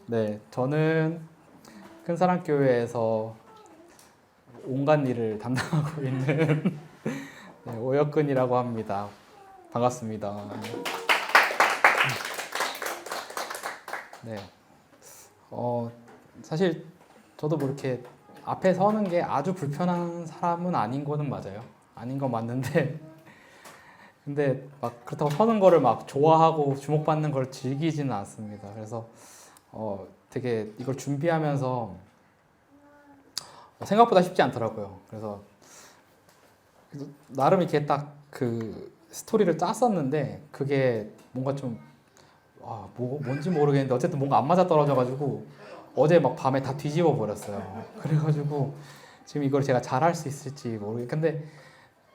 네, 저는 큰사랑교회에서 온갖 일을 담당하고 있는 네, 오혁근이라고 합니다. 반갑습니다. 네, 사실 저도 뭐 이렇게 앞에 서는 게 아주 불편한 사람은 아닌 거는 맞아요. 아닌 건 맞는데, 근데 막 그렇다고 서는 거를 막 좋아하고 주목받는 걸 즐기지는 않습니다. 그래서 되게 이걸 준비하면서 생각보다 쉽지 않더라고요. 그래서 나름 이렇게 딱 그 스토리를 짰었는데 그게 뭔가 좀 뭔지 모르겠는데 어쨌든 뭔가 안 맞아 떨어져가지고 어제 막 밤에 다 뒤집어 버렸어요. 그래가지고 지금 이걸 제가 잘할 수 있을지 모르겠는데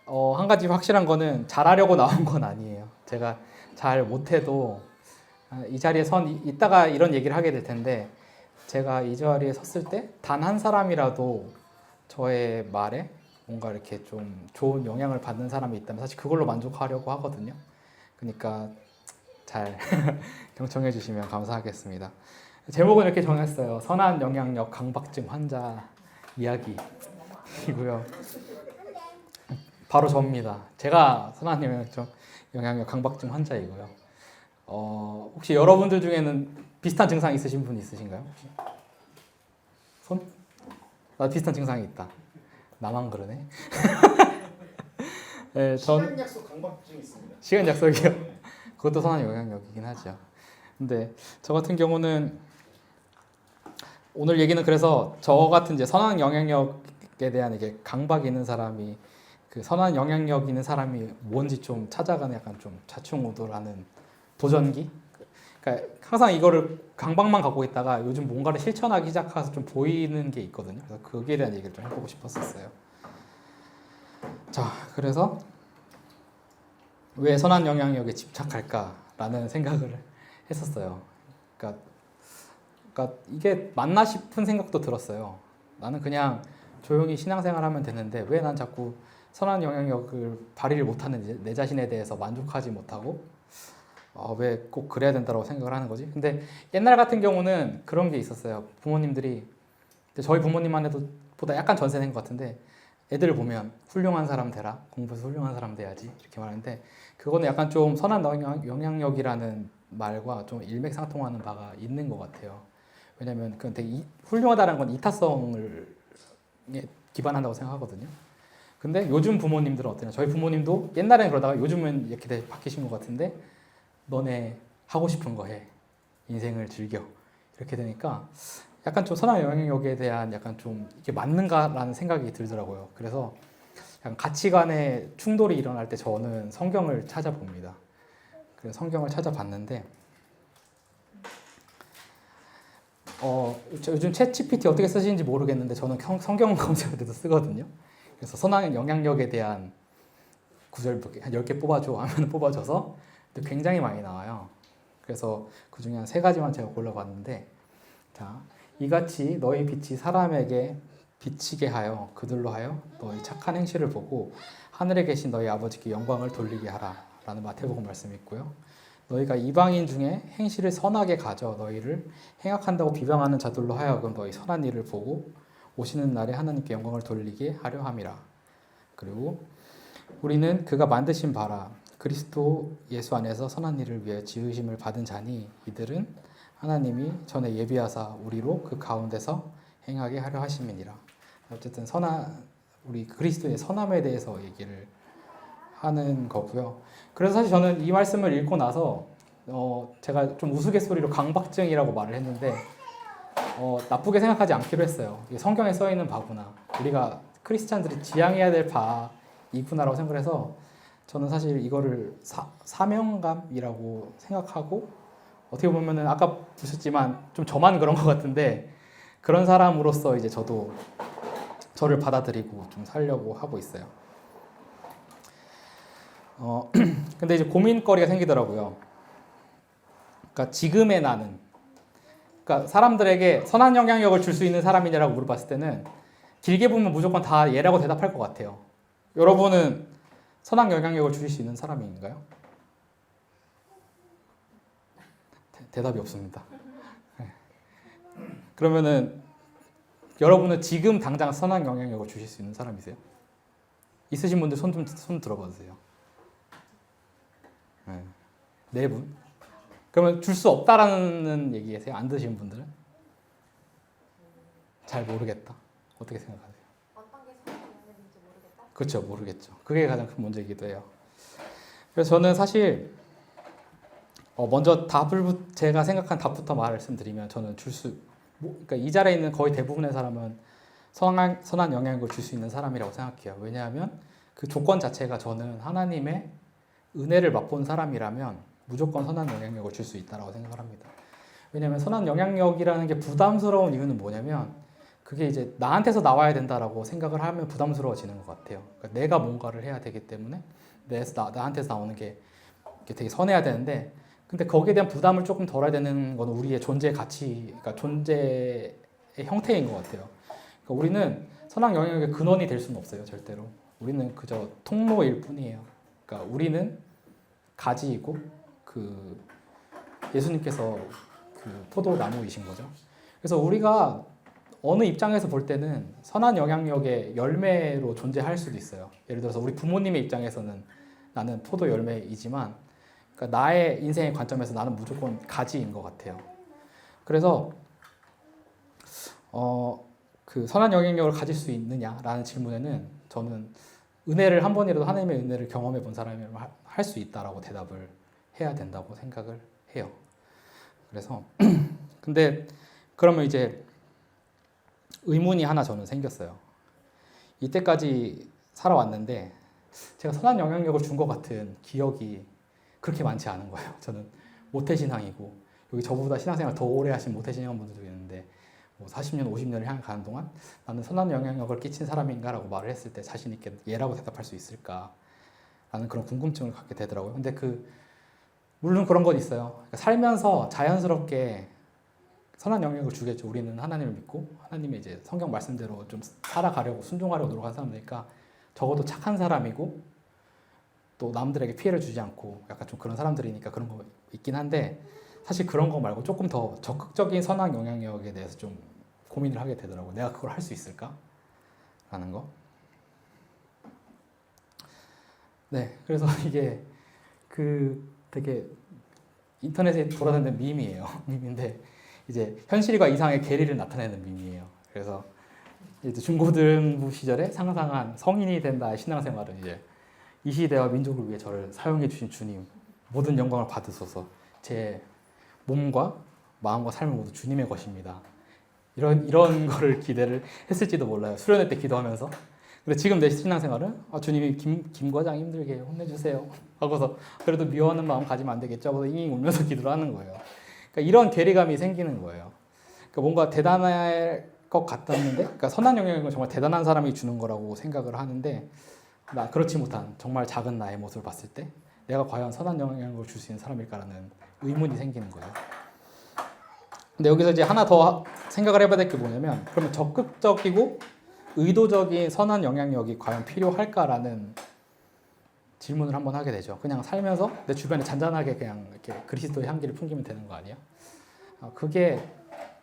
한 가지 확실한 거는 잘하려고 나온 건 아니에요. 제가 잘 못해도 이 자리에 이따가 이런 얘기를 하게 될 텐데 제가 이 자리에 섰을 때 단 한 사람이라도 저의 말에 뭔가 이렇게 좀 좋은 영향을 받는 사람이 있다면 사실 그걸로 만족하려고 하거든요. 그러니까 잘 경청해 주시면 감사하겠습니다. 제목은 이렇게 정했어요. 선한 영향력 강박증 환자 이야기이고요. 바로 저입니다. 제가 선한 영향력 강박증 환자이고요. 혹시 여러분들 중에는 비슷한 증상 있으신 분 있으신가요? 손? 나 비슷한 증상이 있다. 나만 그러네. 네, 시간 약속 강박증 있습니다. 시간 약속이요. 그것도 선한 영향력이긴 하죠. 근데 저 같은 경우는 오늘 얘기는 그래서 저 같은 이제 선한 영향력에 대한 이게 강박이 있는 사람이 그 선한 영향력 있는 사람이 뭔지 좀 찾아가는 약간 좀 좌충우돌하는 도전기. 그러니까 항상 이거를 강박만 갖고 있다가 요즘 뭔가를 실천하기 시작해서 좀 보이는 게 있거든요. 그래서 거기에 대한 얘기를 좀 해보고 싶었었어요. 자, 그래서 왜 선한 영향력에 집착할까라는 생각을 했었어요. 그러니까 이게 맞나 싶은 생각도 들었어요. 나는 그냥 조용히 신앙생활하면 되는데 왜 난 자꾸 선한 영향력을 발휘를 못하는지 내 자신에 대해서 만족하지 못하고 왜 꼭 그래야 된다고 생각을 하는 거지? 근데 옛날 같은 경우는 그런 게 있었어요. 부모님들이 저희 부모님만 해도 보다 약간 전세된 것 같은데 애들을 보면 훌륭한 사람 되라, 공부해서 훌륭한 사람 돼야지 이렇게 말하는데 그거는 약간 좀 선한 영향력이라는 말과 좀 일맥상통하는 바가 있는 것 같아요. 왜냐하면 그건 되게 훌륭하다는 건 이타성을 기반한다고 생각하거든요. 근데 요즘 부모님들은 어때요? 저희 부모님도 옛날에는 그러다가 요즘은 이렇게 바뀌신 것 같은데 너네 하고 싶은 거 해. 인생을 즐겨. 이렇게 되니까 약간 좀 선한 영향력에 대한 약간 좀 이게 맞는가라는 생각이 들더라고요. 그래서 약간 가치관의 충돌이 일어날 때 저는 성경을 찾아봅니다. 그래서 성경을 찾아봤는데 요즘 챗 GPT 어떻게 쓰시는지 모르겠는데 저는 성경 검색할 때도 쓰거든요. 그래서 선한 영향력에 대한 구절 한 10개 뽑아줘 하면 뽑아줘서 굉장히 많이 나와요. 그래서 그 중에 한 3가지만 제가 골라봤는데 자, 이같이 너희 빛이 사람에게 비치게 하여 그들로 하여 너희 착한 행실을 보고 하늘에 계신 너희 아버지께 영광을 돌리게 하라 라는 마태복음 말씀이 있고요. 너희가 이방인 중에 행실을 선하게 가져 너희를 행악한다고 비방하는 자들로 하여금 너희 선한 일을 보고 오시는 날에 하나님께 영광을 돌리게 하려 함이라. 그리고 우리는 그가 만드신 바라 그리스도 예수 안에서 선한 일을 위해 지으심을 받은 자니 이들은 하나님이 전에 예비하사 우리로 그 가운데서 행하게 하려 하심이니라. 어쨌든 우리 그리스도의 선함에 대해서 얘기를 하는 거고요. 그래서 사실 저는 이 말씀을 읽고 나서 제가 좀 우스갯소리로 강박증이라고 말을 했는데 나쁘게 생각하지 않기로 했어요. 이게 성경에 써 있는 바구나. 우리가 크리스찬들이 지향해야 될 바이구나라고 생각을 해서 저는 사실 이거를 사명감이라고 생각하고 어떻게 보면은 아까 보셨지만 좀 저만 그런 것 같은데 그런 사람으로서 이제 저도 저를 받아들이고 좀 살려고 하고 있어요. 근데 이제 고민거리가 생기더라고요. 그러니까 지금의 나는, 그러니까 사람들에게 선한 영향력을 줄 수 있는 사람이냐라고 물어봤을 때는 길게 보면 무조건 다 얘라고 대답할 것 같아요. 여러분은 선한 영향력을 주실 수 있는 사람인가요? 대답이 없습니다. 그러면은 여러분은 지금 당장 선한 영향력을 주실 수 있는 사람이세요? 있으신 분들 손 들어봐 주세요. 네. 네 분. 그러면 줄 수 없다라는 얘기세요? 안 드시는 분들은? 잘 모르겠다. 어떻게 생각하세요? 어떤 게 선한 영향인지 모르겠다. 그렇죠, 모르겠죠. 그게 가장 큰 문제이기도 해요. 그래서 저는 사실 먼저 제가 생각한 답부터 말씀드리면 저는 그러니까 이 자리에 있는 거의 대부분의 사람은 선한 영향력을 줄 수 있는 사람이라고 생각해요. 왜냐하면 그 조건 자체가 저는 하나님의 은혜를 맛본 사람이라면 무조건 선한 영향력을 줄 수 있다고 생각을 합니다. 왜냐하면 선한 영향력이라는 게 부담스러운 이유는 뭐냐면 그게 이제 나한테서 나와야 된다라고 생각을 하면 부담스러워지는 것 같아요. 그러니까 내가 뭔가를 해야 되기 때문에 나한테서 나오는 게 되게 선해야 되는데 근데 거기에 대한 부담을 조금 덜어야 되는 건 우리의 존재의 가치, 그러니까 존재의 형태인 것 같아요. 그러니까 우리는 선한 영향력의 근원이 될 수는 없어요, 절대로. 우리는 그저 통로일 뿐이에요. 그러니까 우리는 가지이고 그 예수님께서 그 포도나무이신 거죠. 그래서 우리가 어느 입장에서 볼 때는 선한 영향력의 열매로 존재할 수도 있어요. 예를 들어서 우리 부모님의 입장에서는 나는 포도 열매이지만 그러니까 나의 인생의 관점에서 나는 무조건 가지인 것 같아요. 그래서 그 선한 영향력을 가질 수 있느냐라는 질문에는 저는 은혜를 한 번이라도 하나님의 은혜를 경험해 본 사람이라면 할 수 있다라고 대답을 해야 된다고 생각을 해요. 그래서 근데 그러면 이제 의문이 하나 저는 생겼어요. 이때까지 살아왔는데 제가 선한 영향력을 준 것 같은 기억이 그렇게 많지 않은 거예요. 저는 모태신앙이고 여기 저보다 신앙생활 더 오래 하신 모태신앙 분들도 있는데 뭐 40년, 50년을 향해 가는 동안 나는 선한 영향력을 끼친 사람인가라고 말을 했을 때 자신 있게 예라고 대답할 수 있을까라는 그런 궁금증을 갖게 되더라고요. 근데 물론 그런 건 있어요. 그러니까 살면서 자연스럽게 선한 영향력을 주겠죠. 우리는 하나님을 믿고 하나님의 이제 성경 말씀대로 좀 살아가려고 순종하려고 노력하는 사람들이니까 적어도 착한 사람이고 또 남들에게 피해를 주지 않고 약간 좀 그런 사람들이니까 그런 거 있긴 한데 사실 그런 거 말고 조금 더 적극적인 선한 영향력에 대해서 좀 고민을 하게 되더라고요. 내가 그걸 할 수 있을까? 라는 거. 네, 그래서 이게 되게 인터넷에 돌아다니는 밈이에요. 밈인데 이제 현실과 이상의 괴리를 나타내는 밈이에요. 그래서 이제 중고등부 시절에 상상한 성인이 된다의 신앙생활은 이제 이 시대와 민족을 위해 저를 사용해 주신 주님 모든 영광을 받으소서. 제 몸과 마음과 삶은 모두 주님의 것입니다. 이런 거를 기대를 했을지도 몰라요. 수련회 때 기도하면서. 근데 지금 내 신앙생활은 주님이 김 과장 힘들게 혼내주세요 하고서 그래도 미워하는 마음 가지면 안 되겠죠 하고서 잉잉 울면서 기도를 하는 거예요. 그러니까 이런 괴리감이 생기는 거예요. 그러니까 뭔가 대단할 것 같았는데 그러니까 선한 영향력은 정말 대단한 사람이 주는 거라고 생각을 하는데 그렇지 못한 정말 작은 나의 모습을 봤을 때 내가 과연 선한 영향력을 줄 수 있는 사람일까라는 의문이 생기는 거예요. 근데 여기서 이제 하나 더 생각을 해봐야 될 게 뭐냐면 그러면 적극적이고 의도적인 선한 영향력이 과연 필요할까라는 질문을 한번 하게 되죠. 그냥 살면서 내 주변에 잔잔하게 그냥 이렇게 그리스도의 향기를 풍기면 되는 거 아니에요? 그게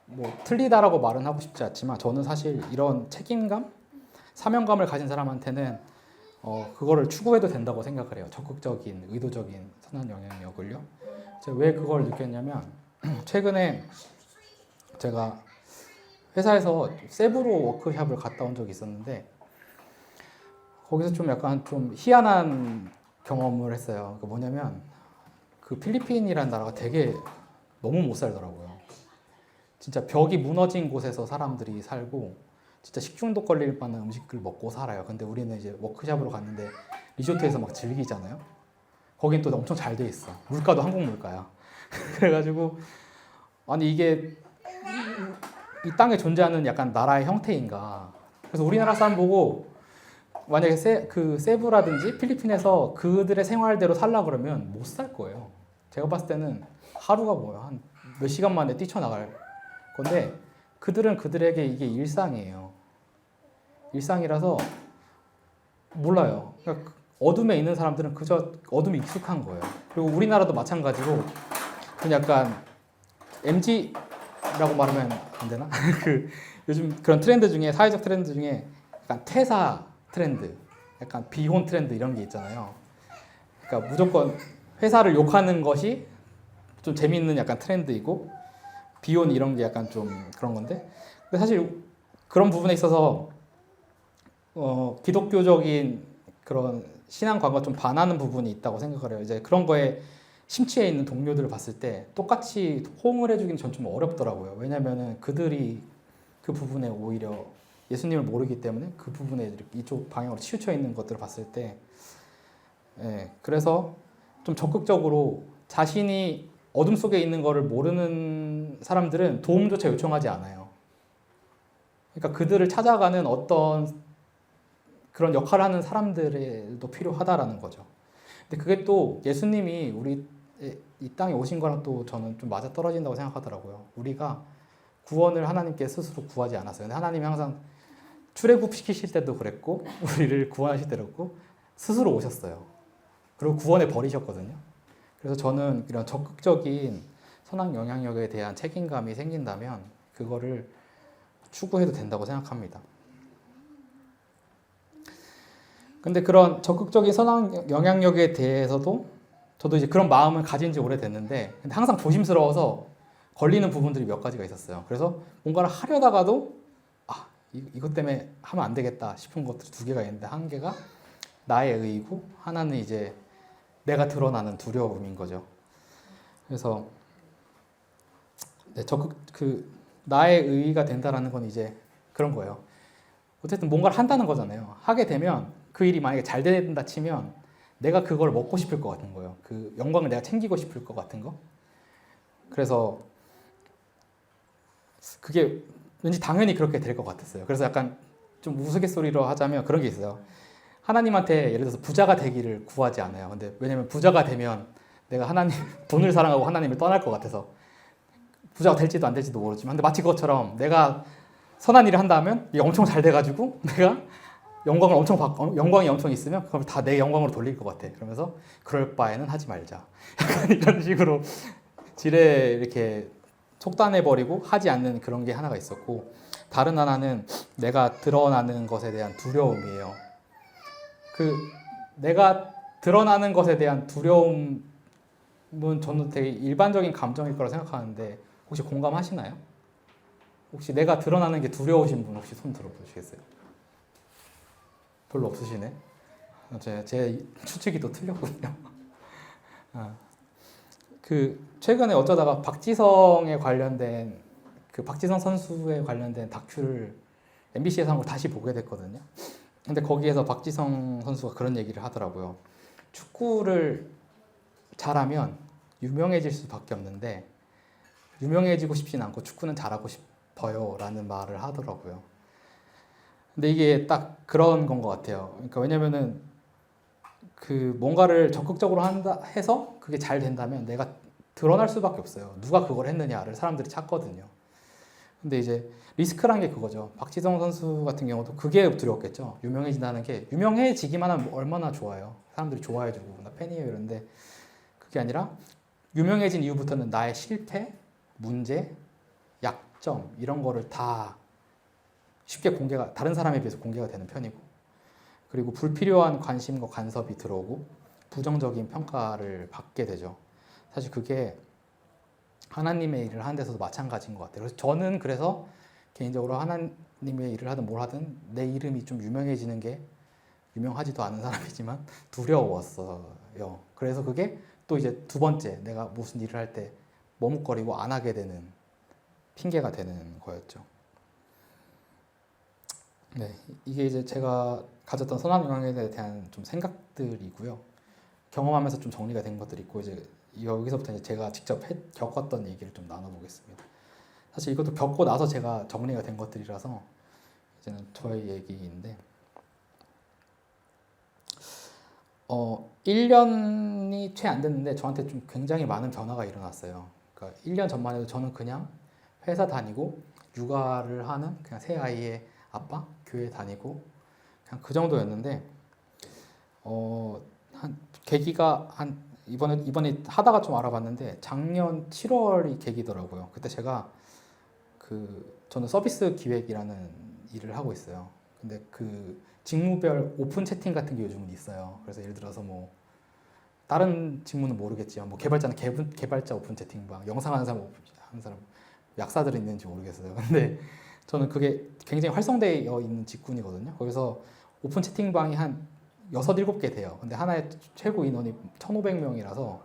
뭐 틀리다라고 말은 하고 싶지 않지만 저는 사실 이런 책임감, 사명감을 가진 사람한테는 그거를 추구해도 된다고 생각을 해요. 적극적인, 의도적인 선한 영향력을요. 제가 왜 그걸 느꼈냐면 최근에 제가 회사에서 세부로 워크숍을 갔다 온 적이 있었는데 거기서 좀 약간 좀 희한한 경험을 했어요. 그 뭐냐면 그 필리핀이라는 나라가 되게 너무 못 살더라고요. 진짜 벽이 무너진 곳에서 사람들이 살고 진짜 식중독 걸릴 만한 음식을 먹고 살아요. 근데 우리는 이제 워크숍으로 갔는데 리조트에서 막 즐기잖아요. 거긴 또 엄청 잘 돼 있어. 물가도 한국 물가야. 그래가지고 아니 이게 이 땅에 존재하는 약간 나라의 형태인가. 그래서 우리나라 사람 보고 만약에 세부라든지 필리핀에서 그들의 생활대로 살라 그러면 못 살 거예요. 제가 봤을 때는 하루가 뭐야 한 몇 시간 만에 뛰쳐나갈 건데 그들은 그들에게 이게 일상이에요. 일상이라서 몰라요. 그러니까 어둠에 있는 사람들은 그저 어둠이 익숙한 거예요. 그리고 우리나라도 마찬가지로 그 약간 MZ 라고 말하면 안 되나? 그 요즘 그런 트렌드 중에 사회적 트렌드 중에 약간 퇴사 트렌드, 약간 비혼 트렌드 이런 게 있잖아요. 그러니까 무조건 회사를 욕하는 것이 좀 재미있는 약간 트렌드이고 비혼 이런 게 약간 좀 그런 건데, 근데 사실 그런 부분에 있어서 기독교적인 그런 신앙관과 좀 반하는 부분이 있다고 생각을 해요. 이제 그런 거에 심취해 있는 동료들을 봤을 때 똑같이 호응을 해주기는 전 좀 어렵더라고요. 왜냐면은 그들이 그 부분에 오히려 예수님을 모르기 때문에 그 부분에 이렇게 이쪽 방향으로 치우쳐 있는 것들을 봤을 때, 예, 그래서 좀 적극적으로 자신이 어둠 속에 있는 것을 모르는 사람들은 도움조차 요청하지 않아요. 그러니까 그들을 찾아가는 어떤 그런 역할을 하는 사람들도 필요하다라는 거죠. 근데 그게 또 예수님이 우리 이 땅에 오신 거랑 또 저는 좀 맞아 떨어진다고 생각하더라고요. 우리가 구원을 하나님께 스스로 구하지 않았어요. 근데 하나님이 항상 출애굽 시키실 때도 그랬고 우리를 구원하실 때도 그랬고 스스로 오셨어요. 그리고 구원해 버리셨거든요. 그래서 저는 이런 적극적인 선악 영향력에 대한 책임감이 생긴다면 그거를 추구해도 된다고 생각합니다. 근데 그런 적극적인 선악 영향력에 대해서도 저도 이제 그런 마음을 가진 지 오래됐는데, 근데 항상 조심스러워서 걸리는 부분들이 몇 가지가 있었어요. 그래서 뭔가를 하려다가도 이것 때문에 하면 안 되겠다 싶은 것들이 두 개가 있는데, 한 개가 나의 의이고 하나는 이제 내가 드러나는 두려움인 거죠. 그래서 네, 나의 의의가 된다라는 건 이제 그런 거예요. 어쨌든 뭔가를 한다는 거잖아요. 하게 되면 그 일이 만약에 잘 된다 치면 내가 그걸 먹고 싶을 것 같은 거예요. 그 영광을 내가 챙기고 싶을 것 같은 거. 그래서 그게 왠지 당연히 그렇게 될 것 같았어요. 그래서 약간 좀 우스갯소리로 하자면 그런 게 있어요. 하나님한테 예를 들어서 부자가 되기를 구하지 않아요. 근데 왜냐면 부자가 되면 내가 돈을 사랑하고 하나님을 떠날 것 같아서 부자가 될지도 안 될지도 모르지만, 근데 마치 그것처럼 내가 선한 일을 한다면 이게 엄청 잘 돼가지고 내가 영광이 엄청 있으면 그걸 다 내 영광으로 돌릴 것 같아. 그러면서 그럴 바에는 하지 말자. 약간 이런 식으로 지레 이렇게 속단해버리고 하지 않는 그런 게 하나가 있었고, 다른 하나는 내가 드러나는 것에 대한 두려움이에요. 그 내가 드러나는 것에 대한 두려움은 저는 되게 일반적인 감정일 거라 생각하는데 혹시 공감하시나요? 혹시 내가 드러나는 게 두려우신 분 혹시 손 들어보시겠어요? 별로 없으시네. 제 추측이 또 틀렸군요. 그 최근에 어쩌다가 박지성에 관련된 그 박지성 선수에 관련된 다큐를 MBC에서 한 걸 다시 보게 됐거든요. 근데 거기에서 박지성 선수가 그런 얘기를 하더라고요. 축구를 잘하면 유명해질 수밖에 없는데 유명해지고 싶진 않고 축구는 잘하고 싶어요 라는 말을 하더라고요. 근데 이게 딱 그런 건 것 같아요. 그러니까 왜냐면은 그 뭔가를 적극적으로 한다 해서 그게 잘 된다면 내가 드러날 수밖에 없어요. 누가 그걸 했느냐를 사람들이 찾거든요. 근데 이제 리스크란 게 그거죠. 박지성 선수 같은 경우도 그게 두려웠겠죠. 유명해진다는 게, 유명해지기만 하면 얼마나 좋아요. 사람들이 좋아해주고 나 팬이에요 이런데, 그게 아니라 유명해진 이후부터는 나의 실패, 문제, 약점 이런 거를 다 쉽게 다른 사람에 비해서 공개가 되는 편이고, 그리고 불필요한 관심과 간섭이 들어오고 부정적인 평가를 받게 되죠. 사실 그게 하나님의 일을 하는 데서도 마찬가지인 것 같아요. 그래서 저는 개인적으로 하나님의 일을 하든 뭘 하든 내 이름이 좀 유명해지는 게, 유명하지도 않은 사람이지만 두려웠어요. 그래서 그게 또 이제 두 번째 내가 무슨 일을 할 때 머뭇거리고 안 하게 되는 핑계가 되는 거였죠. 네, 이게 이제 제가 가졌던 선한 영향에 대한 좀 생각들이고요. 경험하면서 좀 정리가 된 것들이 있고, 이제 여기서부터 이제 제가 직접 겪었던 얘기를 좀 나눠보겠습니다. 사실 이것도 겪고 나서 제가 정리가 된 것들이라서 이제는 저의 얘기인데, 1년이 채 안 됐는데 저한테 좀 굉장히 많은 변화가 일어났어요. 그러니까 1년 전만 해도 저는 그냥 회사 다니고 육아를 하는 그냥 새 아이의 아빠, 교회 다니고 그냥 그 정도였는데, 계기가 이번에 하다가 좀 알아봤는데 작년 7월이 계기더라고요. 그때 제가 저는 서비스 기획이라는 일을 하고 있어요. 근데 그 직무별 오픈 채팅 같은 게 요즘은 있어요. 그래서 예를 들어서 뭐 다른 직무는 모르겠지만 뭐 개발자는 개발자 오픈 채팅방, 영상 하는 사람 약사들은 있는지 모르겠어요. 근데 저는 그게 굉장히 활성되어 있는 직군이거든요. 거기서 오픈 채팅방이 한 6, 7개 돼요. 근데 하나에 최고 인원이 1,500명이라서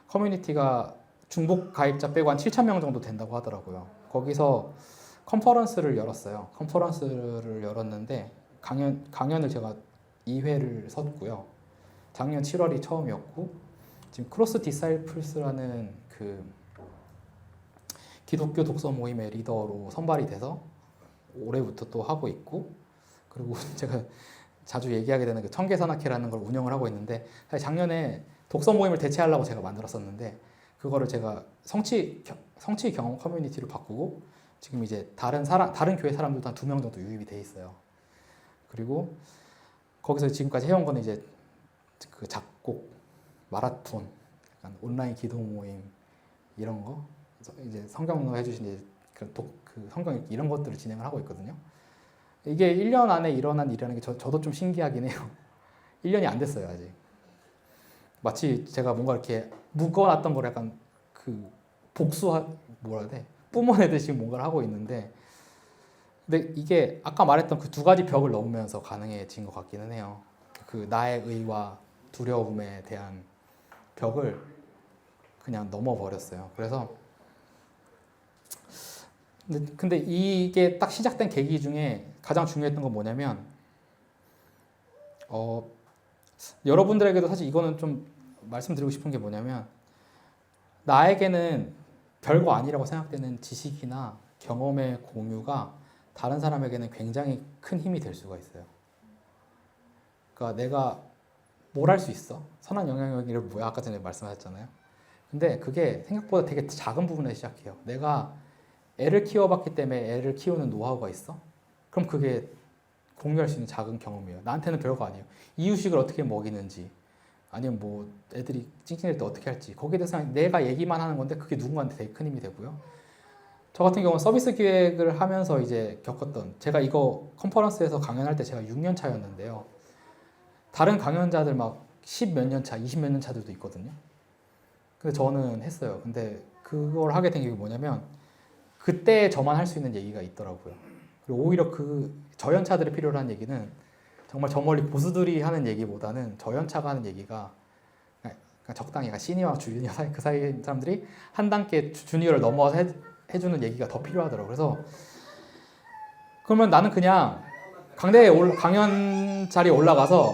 커뮤니티가 중복 가입자 빼고 한 7,000명 정도 된다고 하더라고요. 거기서 컨퍼런스를 열었어요. 컨퍼런스를 열었는데 강연을 제가 2회를 섰고요. 작년 7월이 처음이었고 지금 크로스 디사이플스라는 그 기독교 독서 모임의 리더로 선발이 돼서 올해부터 또 하고 있고, 그리고 제가 자주 얘기하게 되는 그 청계산악회라는 걸 운영을 하고 있는데, 사실 작년에 독서 모임을 대체하려고 제가 만들었었는데 그거를 제가 성취 경험 커뮤니티로 바꾸고 지금 이제 다른 교회 사람들도 한 2명 정도 유입이 돼 있어요. 그리고 거기서 지금까지 해온 거는 이제 그 작곡, 마라톤, 약간 온라인 기도 모임 이런 거, 이제 성경로 해주신 이제 그 성경 읽기 이런 것들을 진행을 하고 있거든요. 이게 1년 안에 일어난 일이라는 게 저도 좀 신기하긴 해요. 1년이 안 됐어요 아직. 마치 제가 뭔가 이렇게 묶어놨던 걸 약간 그 뭐라 해야 돼? 뿜어내듯이 뭔가를 하고 있는데, 근데 이게 아까 말했던 그 2가지 벽을 넘으면서 가능해진 것 같기는 해요. 그 나의 의와 두려움에 대한 벽을 그냥 넘어버렸어요. 그래서 근데 이게 딱 시작된 계기 중에 가장 중요했던 건 뭐냐면 여러분들에게도 사실 이거는 좀 말씀드리고 싶은 게 뭐냐면, 나에게는 별거 아니라고 생각되는 지식이나 경험의 공유가 다른 사람에게는 굉장히 큰 힘이 될 수가 있어요. 그러니까 내가 뭘 할 수 있어? 선한 영향력이 뭐야? 아까 전에 말씀하셨잖아요. 근데 그게 생각보다 되게 작은 부분에 시작해요. 내가 애를 키워봤기 때문에 애를 키우는 노하우가 있어? 그럼 그게 공유할 수 있는 작은 경험이에요. 나한테는 별거 아니에요. 이유식을 어떻게 먹이는지, 아니면 뭐 애들이 찡찡댈 때 어떻게 할지, 거기에 대해서 내가 얘기만 하는 건데 그게 누군가한테 되게 큰 힘이 되고요. 저 같은 경우는 서비스 기획을 하면서 이제 겪었던, 제가 이거 컨퍼런스에서 강연할 때 제가 6년 차였는데요. 다른 강연자들 막 10 몇 년 차, 20 몇 년 차들도 있거든요. 근데 저는 했어요. 근데 그걸 하게 된 게 뭐냐면 그때 저만 할 수 있는 얘기가 있더라고요. 그리고 오히려 그 저연차들이 필요로 한 얘기는 정말 저 멀리 고수들이 하는 얘기보다는 저연차가 하는 얘기가 그냥 적당히 시니어와 주니어 사이, 그 사이 사람들이 한 단계 주니어를 넘어서 해주는 얘기가 더 필요하더라고요. 그래서 그러면 나는 그냥 강연 자리에 올라가서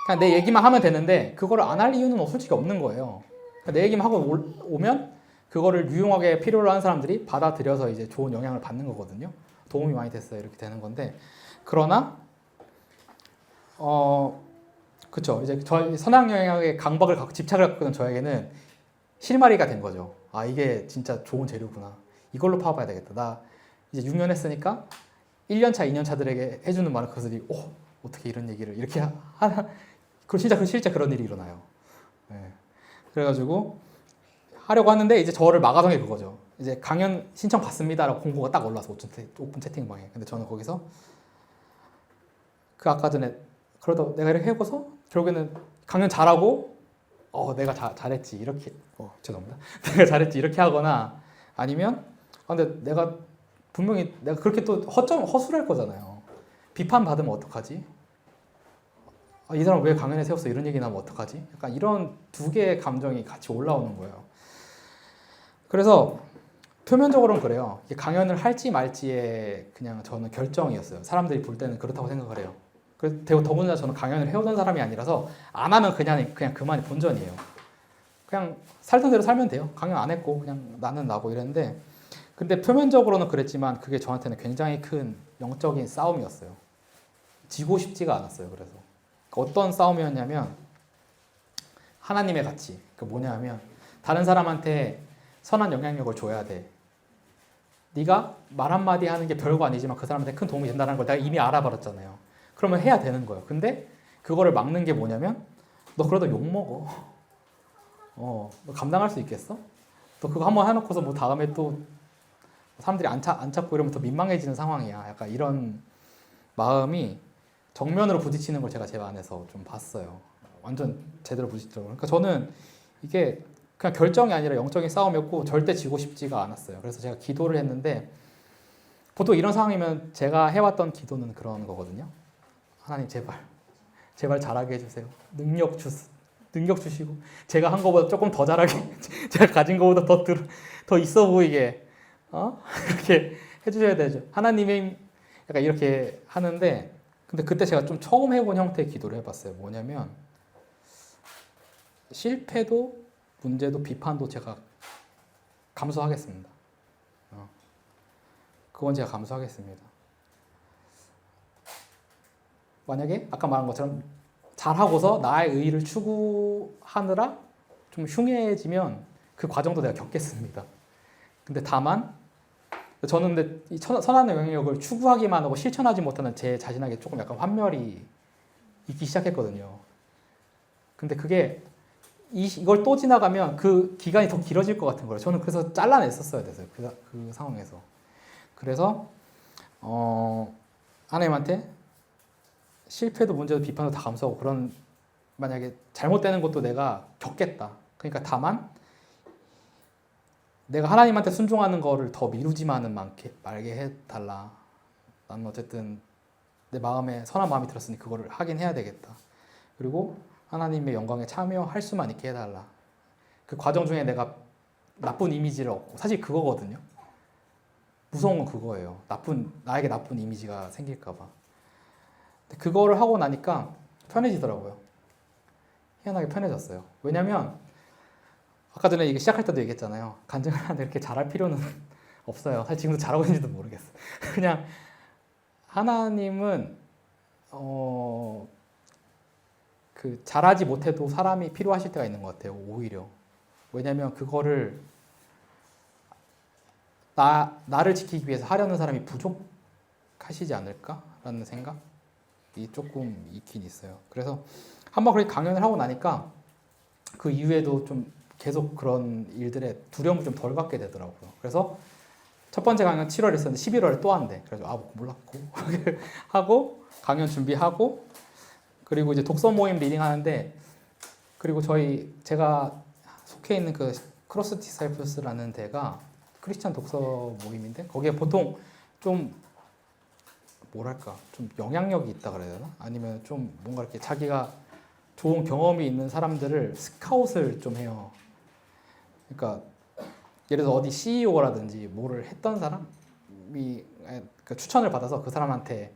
그냥 내 얘기만 하면 되는데 그거를 안 할 이유는 솔직히 없는 거예요. 그러니까 내 얘기만 하고 오면 그거를 유용하게 필요로 하는 사람들이 받아들여서 이제 좋은 영향을 받는 거거든요. 도움이 많이 됐어요. 이렇게 되는 건데, 그러나 그쵸, 이제 저 선악 영향의 강박을 갖고 집착을 갖고 있는 저에게는 실마리가 된 거죠. 아, 이게 진짜 좋은 재료구나. 이걸로 파봐야 되겠다. 나 이제 6년 했으니까 1년 차, 2년 차들에게 해주는 말은 그것들이 어떻게 이런 얘기를 이렇게 하나. 실제 그런 일이 일어나요. 네. 그래가지고 하려고 하는데 이제 저를 막아선 게 그거죠. 이제 강연 신청 받습니다라고 공고가 딱 올라서 오픈 채팅방에. 근데 저는 거기서 그 아까 전에 그러다 내가 이렇게 해고서 결국에는 강연 잘하고 내가 잘했지 이렇게 죄송합니다. 내가 잘했지 이렇게 하거나, 아니면 근데 내가 분명히 내가 그렇게 또 허술할 거잖아요. 비판 받으면 어떡하지? 이 사람 왜 강연에 세웠어? 이런 얘기 나면 어떡하지? 약간 이런 2개의 감정이 같이 올라오는 거예요. 그래서 표면적으로는 그래요. 강연을 할지 말지의 그냥 저는 결정이었어요. 사람들이 볼 때는 그렇다고 생각을 해요. 더군다나 저는 강연을 해오던 사람이 아니라서 안 하면 그냥 그만이 본전이에요. 그냥 살던 대로 살면 돼요. 강연 안 했고 그냥 나는 나고 이랬는데, 근데 표면적으로는 그랬지만 그게 저한테는 굉장히 큰 영적인 싸움이었어요. 지고 싶지가 않았어요. 그래서 어떤 싸움이었냐면 하나님의 가치. 그 뭐냐면 다른 사람한테 선한 영향력을 줘야 돼. 네가 말 한마디 하는 게 별거 아니지만 그 사람한테 큰 도움이 된다는 걸 내가 이미 알아버렸잖아요. 그러면 해야 되는 거예요. 근데 그거를 막는 게 뭐냐면 너 그러다 욕먹어. 너 감당할 수 있겠어? 너 그거 한번 해놓고서 뭐 다음에 또 사람들이 안 찾고 이러면 더 민망해지는 상황이야. 약간 이런 마음이 정면으로 부딪히는 걸 제가 제 안에서 좀 봤어요. 완전 제대로 부딪히더라고요. 그러니까 저는 이게 그냥 결정이 아니라 영적인 싸움이었고 절대 지고 싶지가 않았어요. 그래서 제가 기도를 했는데 보통 이런 상황이면 제가 해왔던 기도는 그런 거거든요. 하나님 제발 잘하게 해주세요. 능력 주시고 제가 한 거보다 조금 더 잘하게 제가 가진 거보다 더 있어 보이게 이렇게 해주셔야 되죠. 하나님이 약간 이렇게 하는데 근데 그때 제가 좀 처음 해본 형태의 기도를 해봤어요. 뭐냐면 실패도 문제도 비판도 제가 감수하겠습니다. 그건 제가 감수하겠습니다. 만약에 아까 말한 것처럼 잘하고서 나의 의의를 추구하느라 좀 흉해지면 그 과정도 내가 겪겠습니다. 근데 다만 저는 근데 이 선한 영향력을 추구하기만 하고 실천하지 못하는 제 자신에게 조금 약간 환멸이 있기 시작했거든요. 근데 그게 이걸 또 지나가면 그 기간이 더 길어질 것 같은 거예요. 저는 그래서 잘라냈었어야 됐어요. 그 상황에서. 그래서 하나님한테 실패도 문제도 비판도 다 감수하고 그런 만약에 잘못되는 것도 내가 겪겠다. 그러니까 다만 내가 하나님한테 순종하는 거를 더 미루지만은 말게 해달라. 나는 어쨌든 내 마음에 선한 마음이 들었으니 그거를 하긴 해야 되겠다. 그리고 하나님의 영광에 참여할 수만 있게 해달라. 그 과정 중에 내가 나쁜 이미지를 얻고 사실 그거거든요. 무서운 건 그거예요. 나에게 나쁜 이미지가 생길까 봐. 그거를 하고 나니까 편해지더라고요. 희한하게 편해졌어요. 왜냐면 아까 전에 이게 시작할 때도 얘기했잖아요. 간증을 하는데 이렇게 잘할 필요는 없어요. 사실 지금도 잘하고 있는지도 모르겠어. 그냥 하나님은 그 잘하지 못해도 사람이 필요하실 때가 있는 것 같아요. 오히려. 왜냐면 그거를 나를 지키기 위해서 하려는 사람이 부족하시지 않을까라는 생각이 조금 있긴 있어요. 그래서 한번 그렇게 강연을 하고 나니까 그 이후에도 좀 계속 그런 일들에 두려움을 좀 덜 갖게 되더라고요. 그래서 첫 번째 강연 7월에 있었는데 11월에 또 한대. 그래서 몰랐고 하고 강연 준비하고 그리고 이제 독서 모임 리딩 하는데 그리고 제가 속해 있는 그 크로스 디사이플스라는 데가 크리스찬 독서 모임인데 거기에 보통 좀 뭐랄까 좀 영향력이 있다 그래야 되나? 아니면 좀 뭔가 이렇게 자기가 좋은 경험이 있는 사람들을 스카웃을 좀 해요. 그러니까 예를 들어 어디 CEO라든지 뭐를 했던 사람이 그 추천을 받아서 그 사람한테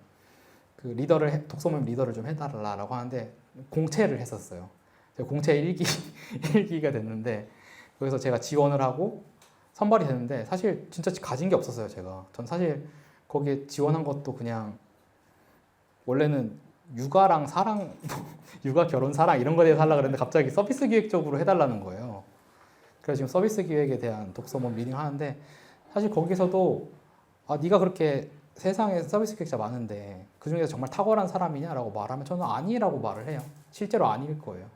그 독서 모임 리더를 좀 해달라고 하는데 공채를 했었어요. 제가 공채 1기가 됐는데 거기서 제가 지원을 하고 선발이 됐는데 사실 진짜 가진 게 없었어요. 전 사실 거기에 지원한 것도 그냥 원래는 육아랑 사랑, 육아, 결혼, 사랑 이런 거에 대해서 하려고 그랬는데 갑자기 서비스 기획 쪽으로 해달라는 거예요. 그래서 지금 서비스 기획에 대한 독서 모임 리딩 하는데 사실 거기서도 네가 그렇게 세상에 서비스 기획자 많은데 그 중에서 정말 탁월한 사람이냐라고 말하면 저는 아니라고 말을 해요. 실제로 아닐 거예요.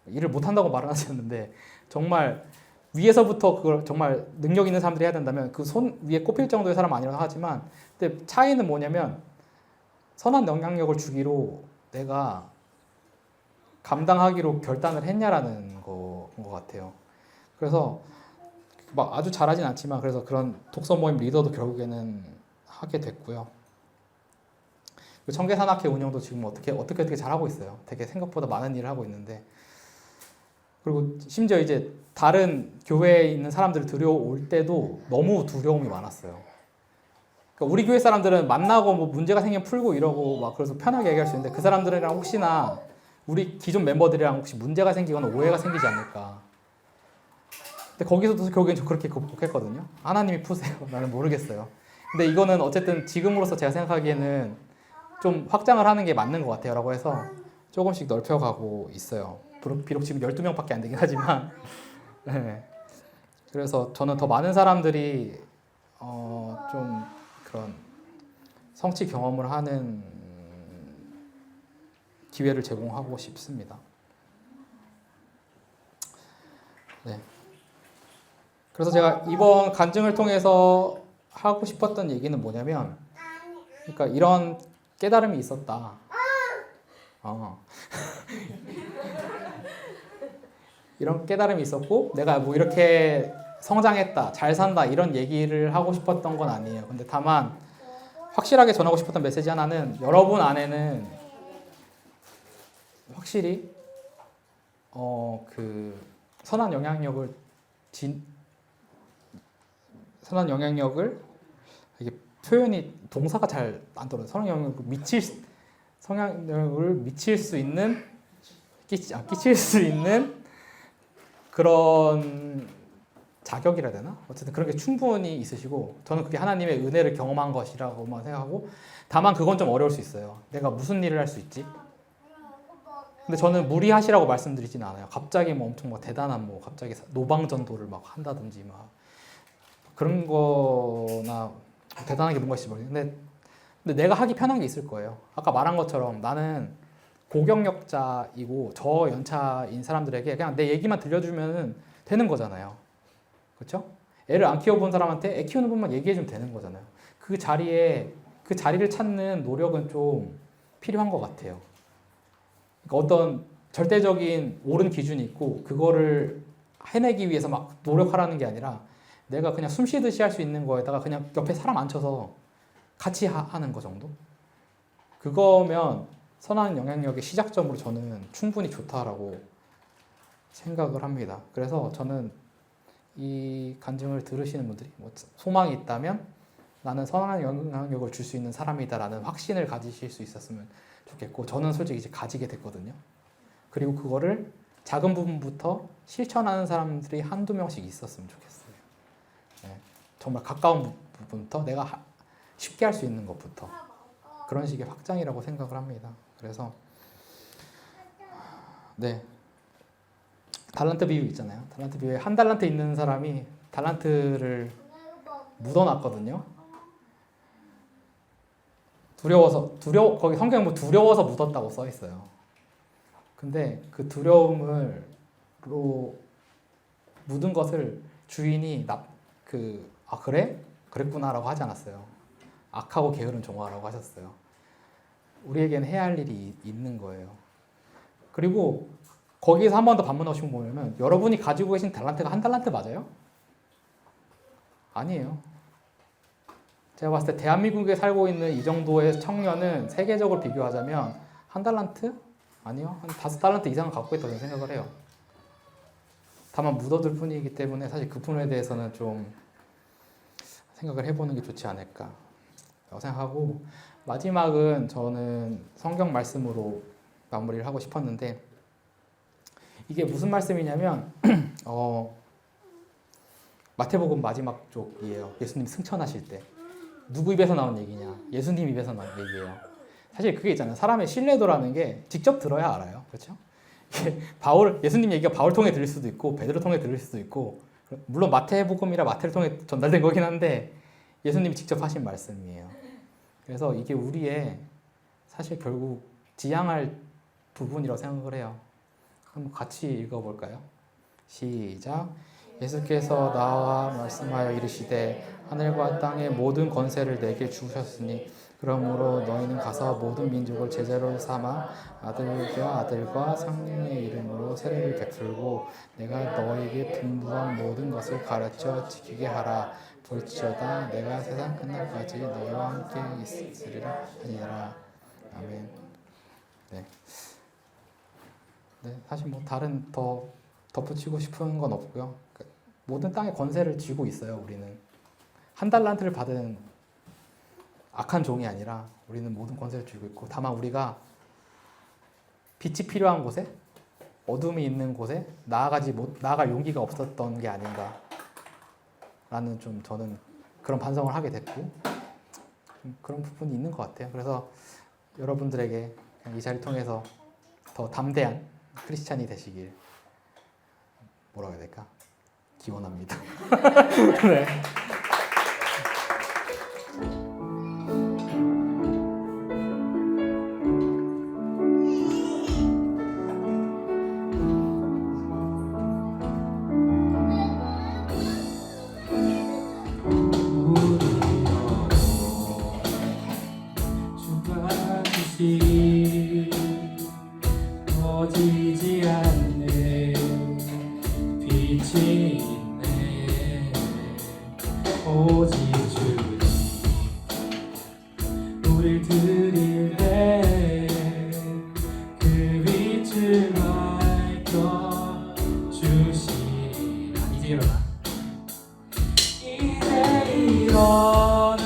일을 못한다고 말은 하지 않는데 정말 위에서부터 그걸 정말 능력 있는 사람들이 해야 된다면 그 손 위에 꼽힐 정도의 사람 아니라고 하지만 근데 차이는 뭐냐면 선한 영향력을 주기로 내가 감당하기로 결단을 했냐라는 거인 것 같아요. 그래서 막 아주 잘하진 않지만 그래서 그런 독서 모임 리더도 결국에는 하게 됐고요. 청계산악회 운영도 지금 어떻게 잘하고 있어요. 되게 생각보다 많은 일을 하고 있는데 그리고 심지어 이제 다른 교회에 있는 사람들 들여올 때도 너무 두려움이 많았어요. 그러니까 우리 교회 사람들은 만나고 뭐 문제가 생기면 풀고 이러고 막 그래서 편하게 얘기할 수 있는데 그 사람들이랑 혹시나 우리 기존 멤버들이랑 혹시 문제가 생기거나 오해가 생기지 않을까. 근데 거기서도 결국엔 저 그렇게 극복했거든요. 하나님이 푸세요. 나는 모르겠어요. 근데 이거는 어쨌든 지금으로서 제가 생각하기에는 좀 확장을 하는 게 맞는 것 같아요. 라고 해서 조금씩 넓혀가고 있어요. 비록 지금 12명밖에 안 되긴 하지만 네. 그래서 저는 더 많은 사람들이 좀 그런 성취 경험을 하는 기회를 제공하고 싶습니다. 네. 그래서 제가 이번 간증을 통해서 하고 싶었던 얘기는 뭐냐면, 그러니까 이런 깨달음이 있었다. 이런 깨달음이 있었고, 내가 뭐 이렇게 성장했다, 잘 산다 이런 얘기를 하고 싶었던 건 아니에요. 근데 다만 확실하게 전하고 싶었던 메시지 하나는, 여러분 안에는 확실히 그 선한 영향력을 이게 표현이 동사가 잘 안 떨어요. 성향력을 미칠 수 있는 끼칠 수 있는 그런 자격이라 해야 되나? 어쨌든 그런 게 충분히 있으시고, 저는 그게 하나님의 은혜를 경험한 것이라고만 생각하고, 다만 그건 좀 어려울 수 있어요. 내가 무슨 일을 할 수 있지? 근데 저는 무리하시라고 말씀드리진 않아요. 갑자기 뭐 엄청 막 대단한 뭐 갑자기 노방전도를 막 한다든지 막 그런 거나 대단한 게 뭔가 있을지 모르겠는데, 근데 내가 하기 편한 게 있을 거예요. 아까 말한 것처럼 나는 고경력자이고 저 연차인 사람들에게 그냥 내 얘기만 들려주면 되는 거잖아요. 그렇죠? 애를 안 키워본 사람한테 애 키우는 법만 얘기해주면 되는 거잖아요. 그 자리를 찾는 노력은 좀 필요한 것 같아요. 그러니까 어떤 절대적인 옳은 기준이 있고 그거를 해내기 위해서 막 노력하라는 게 아니라, 내가 그냥 숨 쉬듯이 할 수 있는 거에다가 그냥 옆에 사람 앉혀서 같이 하는 거 정도? 그거면 선한 영향력의 시작점으로 저는 충분히 좋다라고 생각을 합니다. 그래서 저는 이 간증을 들으시는 분들이 뭐 소망이 있다면 나는 선한 영향력을 줄 수 있는 사람이다라는 확신을 가지실 수 있었으면 좋겠고, 저는 솔직히 이제 가지게 됐거든요. 그리고 그거를 작은 부분부터 실천하는 사람들이 한두 명씩 있었으면 좋겠어요. 네, 정말 가까운 부분부터 내가 쉽게 할 수 있는 것부터 그런 식의 확장이라고 생각을 합니다. 그래서 네, 달란트 비유 있잖아요. 달란트 비유에 한 달란트 있는 사람이 달란트를 묻어놨거든요. 거기 성경에 뭐 두려워서 묻었다고 써 있어요. 근데 그 두려움으로 묻은 것을 주인이 그래? 그랬구나라고 하지 않았어요. 악하고 게으른 종아라고 하셨어요. 우리에게는 해야 할 일이 있는 거예요. 그리고 거기에서 한 번 더 반문하고 싶은 거 보면, 여러분이 가지고 계신 달란트가 한 달란트 맞아요? 아니에요. 제가 봤을 때 대한민국에 살고 있는 이 정도의 청년은 세계적으로 비교하자면 한 달란트? 아니요. 한 5달란트 이상은 갖고 있다고 생각을 해요. 다만 묻어둘 뿐이기 때문에 사실 그 부분에 대해서는 좀 생각을 해보는 게 좋지 않을까 생각하고, 마지막은 저는 성경 말씀으로 마무리를 하고 싶었는데, 이게 무슨 말씀이냐면 마태복음 마지막 쪽이에요. 예수님 승천하실 때 누구 입에서 나온 얘기냐? 예수님 입에서 나온 얘기예요. 사실 그게 있잖아요. 사람의 신뢰도라는 게 직접 들어야 알아요. 그렇죠? 예수님 얘기가 바울 통해 들릴 수도 있고 베드로 통해 들릴 수도 있고, 물론 마태복음이라 마태를 통해 전달된 거긴 한데 예수님이 직접 하신 말씀이에요. 그래서 이게 우리의 사실 결국 지향할 부분이라고 생각을 해요. 한번 같이 읽어볼까요? 시작. 예수께서 나와 말씀하여 이르시되 하늘과 땅의 모든 권세를 내게 주셨으니 그러므로 너희는 가서 모든 민족을 제자로 삼아 아들과 성령의 이름으로 세례를 베풀고 내가 너희에게 분부한 모든 것을 가르쳐 지키게 하라. 볼지어다 내가 세상 끝날까지 너희와 함께 있으리라 하니라. 아멘. 네, 사실 뭐 다른 더 덧붙이고 싶은 건 없고요. 모든 땅의 권세를 쥐고 있어요. 우리는 한 달란트를 받은 악한 종이 아니라 우리는 모든 권세를 쥐고 있고, 다만 우리가 빛이 필요한 곳에, 어둠이 있는 곳에 나아갈 용기가 없었던 게 아닌가라는 좀 저는 그런 반성을 하게 됐고, 그런 부분이 있는 것 같아요. 그래서 여러분들에게 이 자리 통해서 더 담대한 크리스찬이 되시길 뭐라고 해야 될까? 기원합니다. 네. 빛이 꺼지지 않는 빛이 있네. 오직 주님 우릴 드릴 때 그 빛을 밝혀 주시리라. 이제 일어나. 이제 일어나.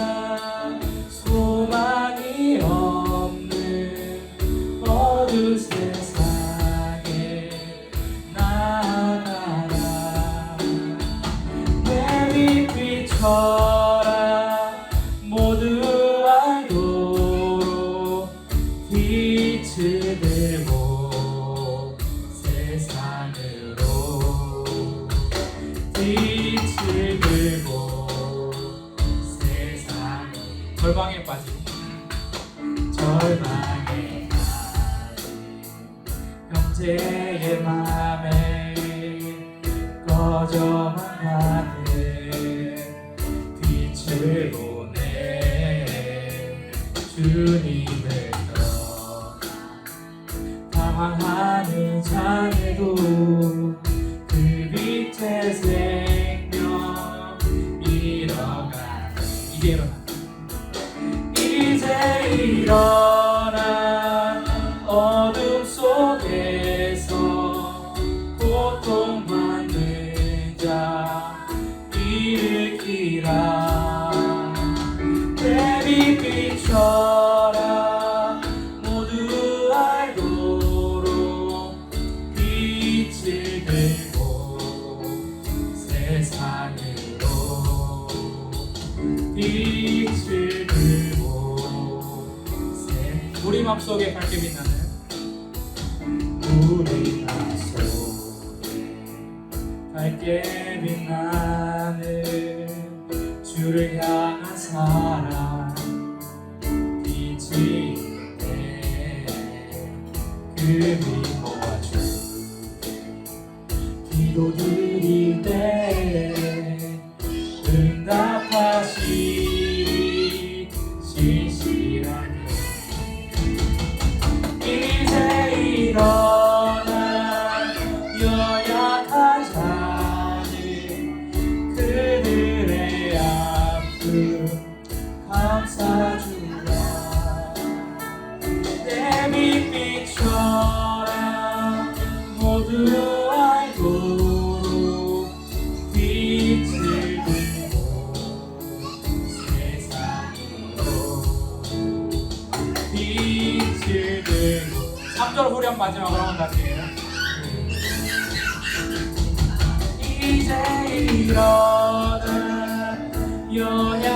소망이 없는 어두운 세상에 나아가라. 내 빛 비춰라. 모두 알도록 빛을 들고 세상으로 빛을 들고 세상 절방에 빠진 형제의 맘에 꺼져만 가는 빛을 보내 주님을 떠나 당황하는 자들도 그 빛의 생명 잃어가. 이제 일어나. 이제 일어나. 어둠 속에서 고통받는 자 일으키라. 내 빛 비춰라. 모두 알도록 빛을 들고 세상으로 빛을 들고 우리 맘속에 밝게 빛나는 우리 맘속에 밝게 빛나는 주를 향한 사랑 빛이 있네. 그 빛 모아주 기도 드릴 때 응답하시리 신실하게. 이제 일어나. 연약한 자들 그들의 아픔 감싸주라. 내 빛 비춰라. 모두 알도록 빛을 들고 세상으로 빛을 들고. 3절 후렴 마지막으로 한번 다시 해요. 이제 일어나. 연약